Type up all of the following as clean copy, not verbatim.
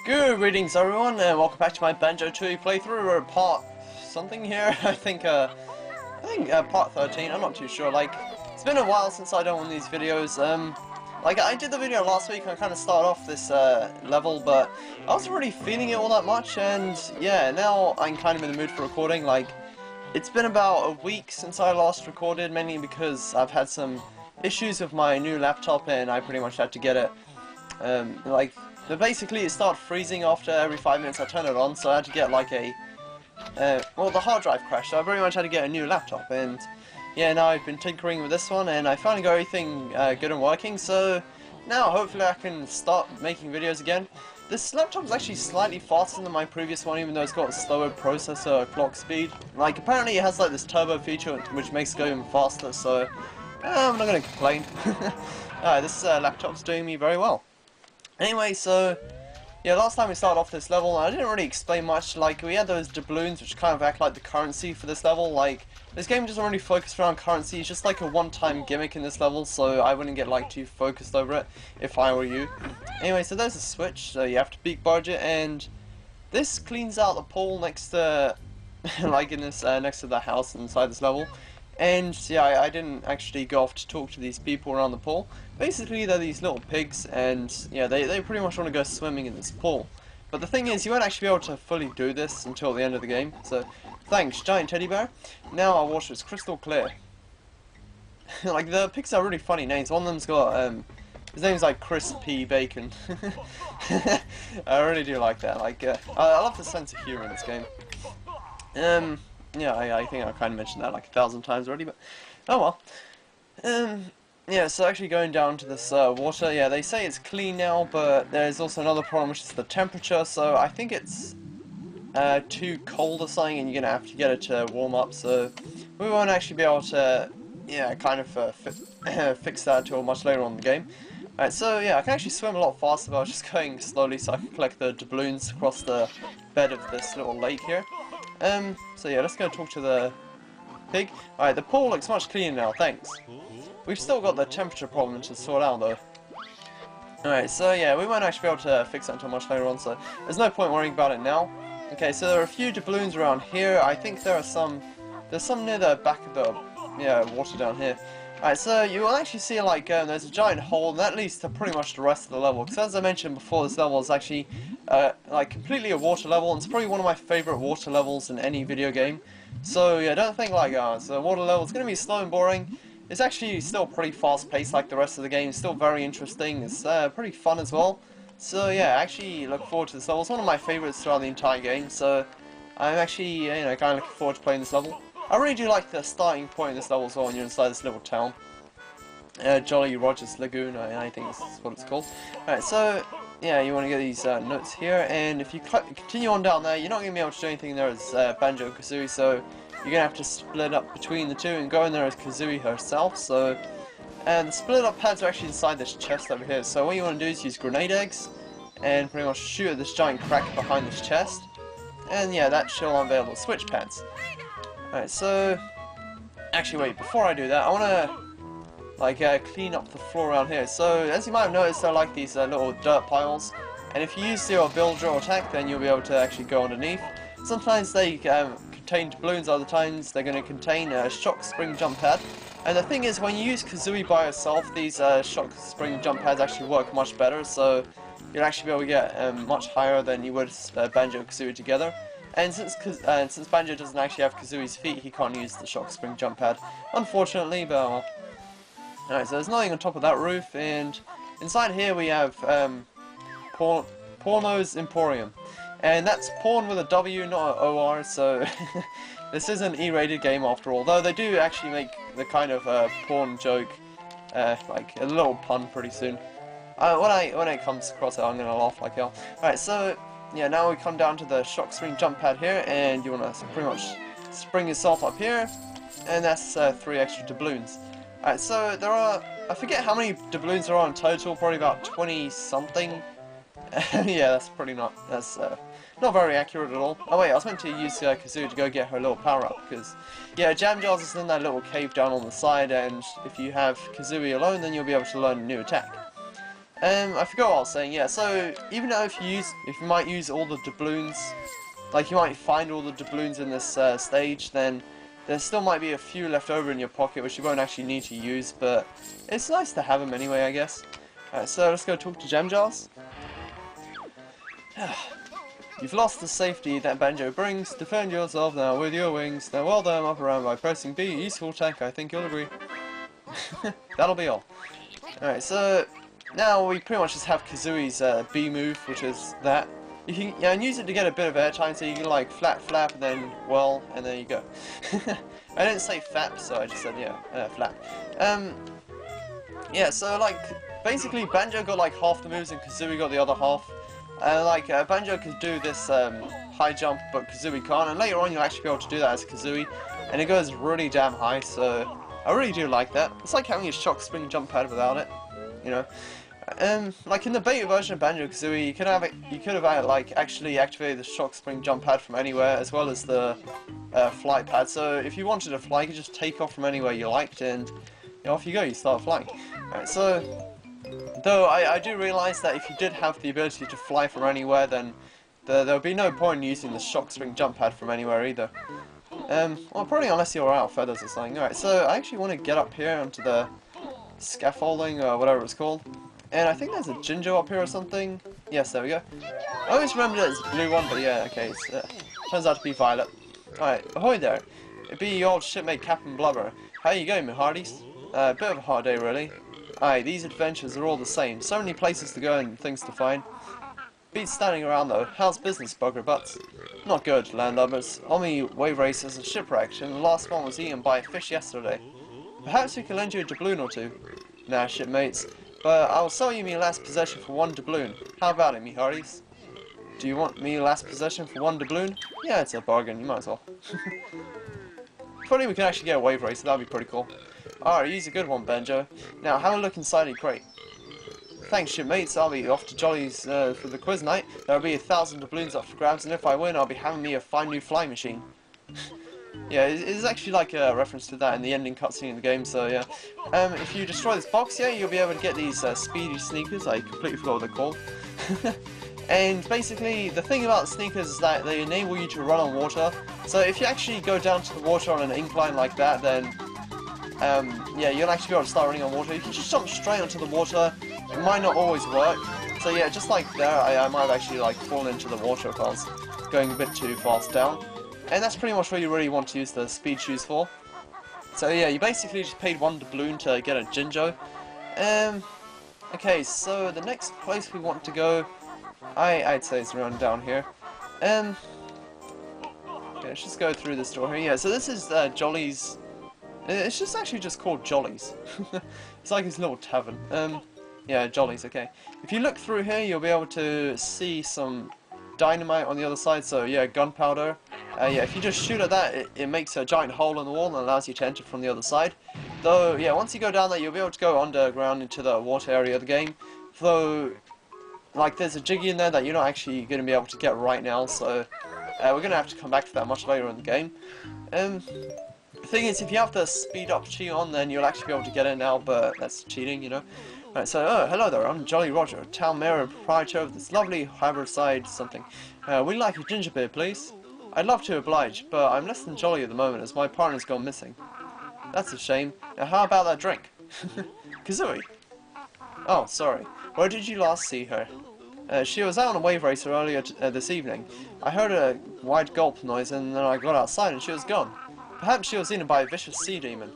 Greetings everyone, and welcome back to my Banjo-Tooie playthrough. We're at part something here. I think part 13. I'm not too sure. Like, it's been a while since I've done one of these videos. Like I did the video last week. I kind of started off this level, but I wasn't really feeling it all that much. And yeah, now I'm kind of in the mood for recording. Like, it's been about a week since I last recorded, mainly because I've had some issues with my new laptop, and I pretty much had to get it. But basically it started freezing after every 5 minutes I turned it on, so I had to get like a, well, the hard drive crashed, so I pretty much had to get a new laptop. And yeah, now I've been tinkering with this one, and I finally got everything good and working, so now hopefully I can start making videos again. This laptop is actually slightly faster than my previous one, even though it's got a slower processor clock speed. Like, apparently it has like this turbo feature which makes it go even faster, so I'm not going to complain. This laptop's doing me very well. Anyway, so yeah, last time we started off this level, I didn't really explain much. Like, we had those doubloons which kind of act like the currency for this level. Like, this game doesn't really focus around currency, it's just like a one-time gimmick in this level, so I wouldn't get like too focused over it if I were you. Anyway, so there's a switch, so you have to beat budget, and this cleans out the pool next to like in this next to the house inside this level. And yeah, I didn't actually go off to talk to these people around the pool. Basically, they're these little pigs, and yeah, they pretty much want to go swimming in this pool. But the thing is, you won't actually be able to fully do this until the end of the game. So, thanks, giant teddy bear. Now our water is crystal clear. Like, the pigs are really funny names. One of them's got, his name's like Chris P. Bacon. I really do like that. Like, I love the sense of humor in this game. Yeah, I think I kind of mentioned that like 1,000 times already, but oh well. Yeah, so actually going down to this water, yeah, they say it's clean now, but there's also another problem, which is the temperature. So I think it's too cold or something, and you're gonna have to get it to warm up. So we won't actually be able to, yeah, kind of fix that until much later on in the game. Alright, so yeah, I can actually swim a lot faster, but I was just going slowly so I can collect the doubloons across the bed of this little lake here. So yeah, let's go talk to the pig. Alright, the pool looks much cleaner now, thanks. We've still got the temperature problem to sort out though. Alright, so yeah, we won't actually be able to fix that until much later on, so there's no point worrying about it now. Okay, so there are a few doubloons around here. I think there's some near the back of the, yeah, water down here. Alright, so you will actually see like there's a giant hole, and that leads to pretty much the rest of the level. Because as I mentioned before, this level is actually like completely a water level, and it's probably one of my favorite water levels in any video game. So yeah, don't think like, so the water level is going to be slow and boring. It's actually still pretty fast paced like the rest of the game. It's still very interesting. It's pretty fun as well. So yeah, I actually look forward to this level. It's one of my favorites throughout the entire game. So I'm actually, you know, kind of looking forward to playing this level. I really do like the starting point in this level as well when you're inside this little town. Jolly Roger's Lagoon, I think that's what it's called. Alright, so yeah, you want to get these notes here, and if you continue on down there, you're not going to be able to do anything there as Banjo-Kazooie, so you're going to have to split up between the two and go in there as Kazooie herself. So, and the split up pads are actually inside this chest over here, so what you want to do is use grenade eggs and pretty much shoot at this giant crack behind this chest, and yeah, that should unveil the switch pads. Alright, so actually wait, before I do that, I want to like clean up the floor around here. So as you might have noticed, there are like these little dirt piles, and if you use your build or attack, then you'll be able to actually go underneath. Sometimes they contain doubloons, other times they're going to contain a shock spring jump pad. And the thing is, when you use Kazooie by herself, these shock spring jump pads actually work much better, so you'll actually be able to get much higher than you would Banjo-Kazooie together. And since Banjo doesn't actually have Kazooie's feet, he can't use the shock spring jump pad, unfortunately, but well. Alright, so there's nothing on top of that roof, and inside here we have Porno's Emporium. And that's porn with a W, not an OR, so this is an E-rated game after all. Though they do actually make the kind of porn joke, like a little pun pretty soon. When it comes across it, I'm gonna laugh like hell. Alright, so yeah, now we come down to the shock spring jump pad here, and you want to pretty much spring yourself up here, and that's 3 extra doubloons. Alright, so there are, I forget how many doubloons there are in total, probably about 20 something. Yeah, that's not very accurate at all. Oh wait, I was meant to use Kazooie to go get her little power up, because yeah, Jam Jars is in that little cave down on the side, and if you have Kazooie alone, then you'll be able to learn a new attack. I forgot what I was saying. Yeah, so even though if you might use all the doubloons, like you might find all the doubloons in this stage, then there still might be a few left over in your pocket which you won't actually need to use, but it's nice to have them anyway, I guess. Alright, so let's go talk to Gem Jars. You've lost the safety that Banjo brings. Defend yourself now with your wings. Now well done, up around by pressing B. Useful tech, I think you'll agree. That'll be all. Alright, so now we pretty much just have Kazooie's B move, which is that. You can use it to get a bit of airtime, so you can like flap, and then well, and there you go. I didn't say fap, so I just said yeah, flap. Yeah, so like basically Banjo got like half the moves and Kazooie got the other half. Banjo could do this high jump, but Kazooie can't, and later on you'll actually be able to do that as Kazooie, and it goes really damn high, so I really do like that. It's like having a shock spring jump pad without it, you know. Like in the beta version of Banjo-Kazooie, you could have like actually activated the shock spring jump pad from anywhere, as well as the flight pad. So if you wanted to fly, you could just take off from anywhere you liked, and off you go, you start flying. Alright, so though I do realise that if you did have the ability to fly from anywhere, then there would be no point in using the shock spring jump pad from anywhere either. Well, probably unless you're out of feathers or something. Alright, so I actually want to get up here onto the scaffolding, or whatever it's called. And I think there's a Jinjo up here or something. Yes, there we go. I always remembered it as a blue one, but yeah, okay, turns out to be violet. Alright, ahoy there. It be your old shipmate Captain Blubber. How you going, my hearties? Bit of a hard day, really. Aye, these adventures are all the same. So many places to go and things to find. Beats standing around though. How's business, bugger butts? Not good, landlubbers. Only wave racers are shipwrecked, and the last one was eaten by a fish yesterday. Perhaps we can lend you a doubloon or two. Nah, shipmates. But I'll sell you me last possession for 1 doubloon. How about it, me hearties? Do you want me last possession for 1 doubloon? Yeah, it's a bargain, you might as well. Funny we can actually get a wave racer, that'd be pretty cool. Alright, use a good one, Banjo. Now, have a look inside your crate. Thanks, shipmates, I'll be off to Jolly's for the quiz night. There'll be 1,000 doubloons up for grabs, and if I win, I'll be having me a fine new flying machine. Yeah, it's actually like a reference to that in the ending cutscene in the game, so yeah. If you destroy this box, yeah, you'll be able to get these speedy sneakers. I completely forgot what they're called. And basically, the thing about the sneakers is that they enable you to run on water. So if you actually go down to the water on an incline like that, then yeah, you'll actually be able to start running on water. If you just jump straight onto the water, it might not always work. So yeah, just like there, I might have actually like fallen into the water if I was going a bit too fast down. And that's pretty much what you really want to use the speed shoes for. So yeah, you basically just paid 1 doubloon to get a Jinjo. Okay, so the next place we want to go, I'd say it's around down here. Okay, let's just go through this door here. Yeah, so this is Jolly's. It's just actually just called Jolly's. It's like his little tavern. Yeah, Jolly's. Okay. If you look through here, you'll be able to see some dynamite on the other side. So yeah, gunpowder. Yeah, if you just shoot at that, it makes a giant hole in the wall and allows you to enter from the other side. Though, yeah, once you go down there, you'll be able to go underground into the water area of the game. Though, like, there's a Jiggy in there that you're not actually going to be able to get right now, so we're going to have to come back to that much later in the game. The thing is, if you have the speed up cheat on, then you'll actually be able to get in now, but that's cheating, you know. Right, so, oh, hello there, I'm Jolly Roger, town mayor and proprietor of this lovely harborside something. Would you like a ginger beer, please? I'd love to oblige, but I'm less than jolly at the moment as my partner's gone missing. That's a shame. Now how about that drink? Kazooie? Oh, sorry. Where did you last see her? She was out on a wave racer earlier this evening. I heard a wide gulp noise and then I got outside and she was gone. Perhaps she was eaten by a vicious sea demon.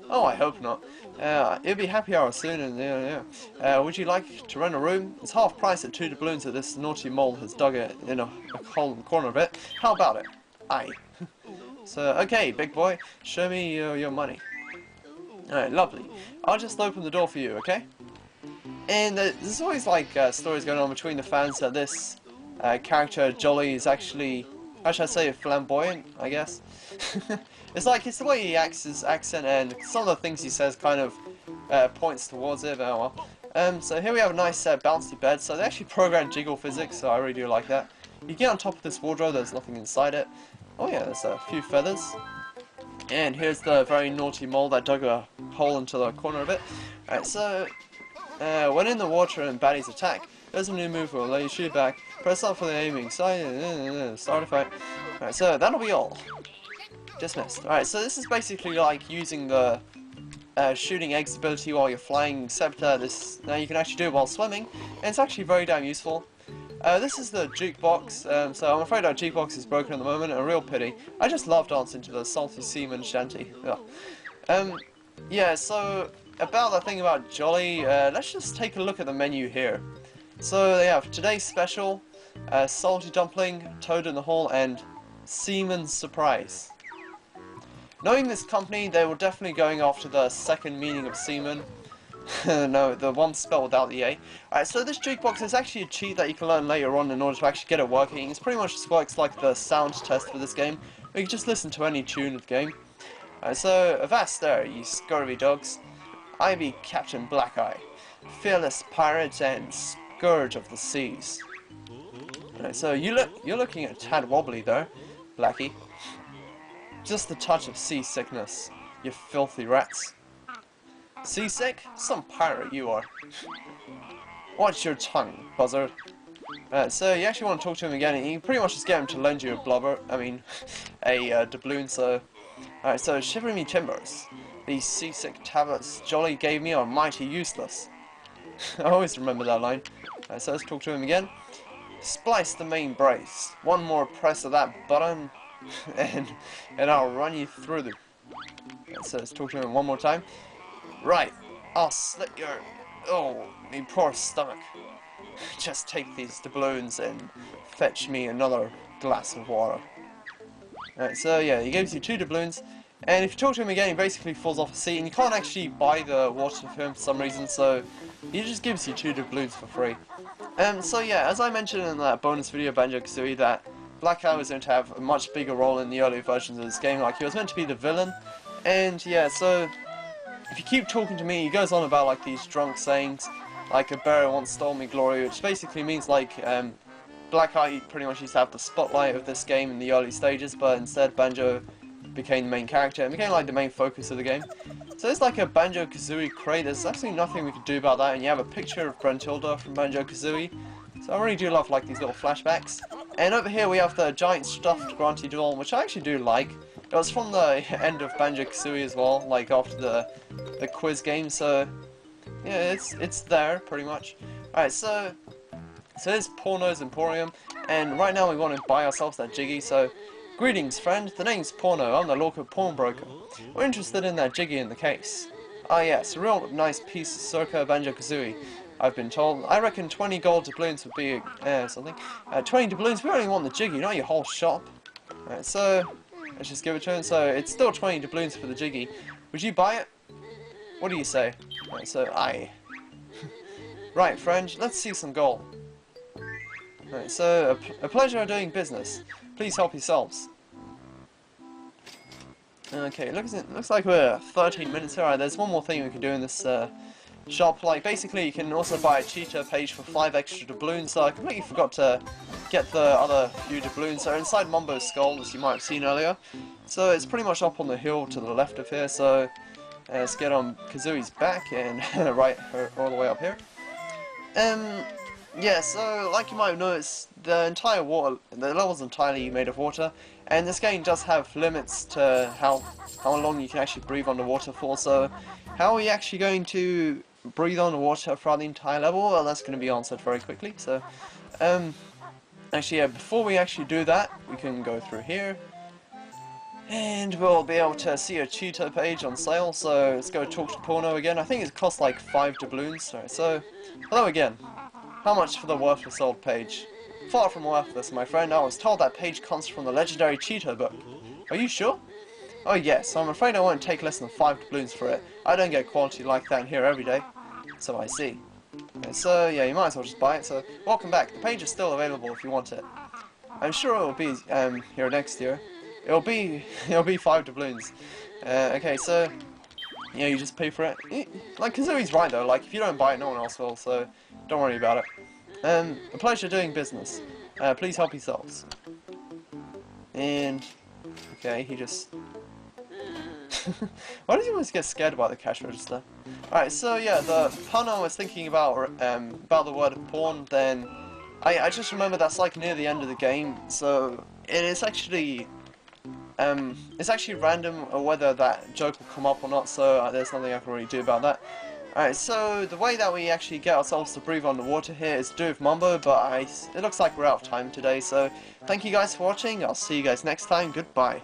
Oh, I hope not. It'll be happy hour soon and yeah. Would you like to rent a room? It's half price at 2 doubloons that this naughty mole has dug in a hole in the corner of it. How about it? Aye. So, okay, big boy, show me your money. Alright, lovely. I'll just open the door for you, okay? And there's always like stories going on between the fans that this character, Jolly, is actually, how should I say, flamboyant, I guess? It's like, it's the way he acts, his accent, and some of the things he says kind of points towards it, but oh well. So here we have a nice bouncy bed, so they actually programmed jiggle physics, so I really do like that. You get on top of this wardrobe, there's nothing inside it. Oh yeah, there's a few feathers. And here's the very naughty mole that dug a hole into the corner of it. Alright, so When in the water and baddies attack, there's a new move will let you shoot back. Press up for the aiming. Start a fight. Alright, so that'll be all. Dismissed. Alright, so this is basically like using the shooting eggs ability while you're flying, except this now you can actually do it while swimming, and it's actually very damn useful. This is the jukebox, so I'm afraid our jukebox is broken at the moment, a real pity. I just love dancing to the Salty Seaman shanty. Yeah, so about the thing about Jolly, let's just take a look at the menu here. So they have today's special, Salty Dumpling, Toad in the Hole, and Seaman's Surprise. Knowing this company, they were definitely going after the second meaning of seaman. No, the one spelled without the A. Alright, so this jukebox is actually a cheat that you can learn later on in order to actually get it working. It pretty much just works like the sound test for this game. You can just listen to any tune of the game. Alright, so avast there, you scurvy dogs. I be Captain Blackeye, fearless pirate and scourge of the seas. Alright, so you're looking a tad wobbly there, Blackie. Just the touch of seasickness, you filthy rats. Seasick? Some pirate you are. Watch your tongue, buzzard. So you actually want to talk to him again, and you pretty much just get him to lend you a doubloon, so... Alright, so shiver me timbers. These seasick tablets Jolly gave me are mighty useless. I always remember that line. Alright, so let's talk to him again. Splice the main brace. One more press of that button, and I'll run you through the... So let's talk to him one more time. Right, I'll slit your... Oh, me poor stomach. Just take these doubloons and fetch me another glass of water. Alright, so yeah, he gives you 2 doubloons, and if you talk to him again, he basically falls off a seat, and you can't actually buy the water for him for some reason, so he just gives you 2 doubloons for free. So yeah, as I mentioned in that bonus video of Banjo-Kazooie, that Blackeye was going to have a much bigger role in the early versions of this game, like he was meant to be the villain, and yeah, so if you keep talking to me, he goes on about like these drunk sayings, like a bear once stole me glory, which basically means like Blackeye pretty much used to have the spotlight of this game in the early stages, but instead Banjo became the main character and became like the main focus of the game. So it's like a Banjo-Kazooie crate. There's absolutely nothing we can do about that, and you have a picture of Gruntilda from Banjo-Kazooie. So I really do love like these little flashbacks. And over here we have the giant stuffed Grunty doll, which I actually do like. It was from the end of Banjo-Kazooie as well, like after the quiz game, so yeah, it's there pretty much. Alright, so this is Porno's Emporium, and right now we want to buy ourselves that Jiggy, so greetings friend, the name's Porno, I'm the local pawnbroker. We're interested in that Jiggy in the case. Ah yes, a real nice piece circa Banjo-Kazooie, I've been told. I reckon 20 gold doubloons would be something. 20 doubloons, we only want the Jiggy, not your whole shop. Alright, so let's just give it to him. So it's still 20 doubloons for the Jiggy. Would you buy it? What do you say? Right, so aye. Right, friend, let's see some gold. Right, so a pleasure doing business. Please help yourselves. Okay, looks like we're 13 minutes here. Alright, there's one more thing we can do in this shop. Like basically, you can also buy a cheater page for 5 extra doubloons. So I completely forgot to get the other few doubloons. They're inside Mumbo's skull, as you might have seen earlier. So it's pretty much up on the hill to the left of here. So let's get on Kazooie's back and right all the way up here. Yeah, so like you might have noticed, the level's entirely made of water, and this game does have limits to how long you can actually breathe underwater for. So how are we actually going to breathe underwater throughout the entire level? Well, that's going to be answered very quickly. So actually, yeah, before we actually do that, we can go through here, and we'll be able to see a cheater page on sale. So let's go talk to Porno again. I think it costs like 5 doubloons. Right, so hello again. How much for the worthless old page? Far from worthless, my friend. I was told that page comes from the legendary cheater book. Are you sure? Oh yes, I'm afraid I won't take less than 5 doubloons for it. I don't get quality like that in here every day. So I see. Okay, so yeah, you might as well just buy it. So welcome back. The page is still available if you want it. I'm sure it will be here next year. It'll be 5 doubloons. Okay, so yeah, you just pay for it. Like Kazooie's right though. Like if you don't buy it, no one else will. So don't worry about it. A pleasure doing business. Please help yourselves. And okay, he just Why does he always get scared by the cash register? Alright, so yeah, the pun I was thinking about the word pawn, then I just remember that's like near the end of the game, so it's actually random whether that joke will come up or not, so there's nothing I can really do about that. Alright, so the way that we actually get ourselves to breathe underwater here is to do with Mumbo, but it looks like we're out of time today, so thank you guys for watching, I'll see you guys next time, goodbye.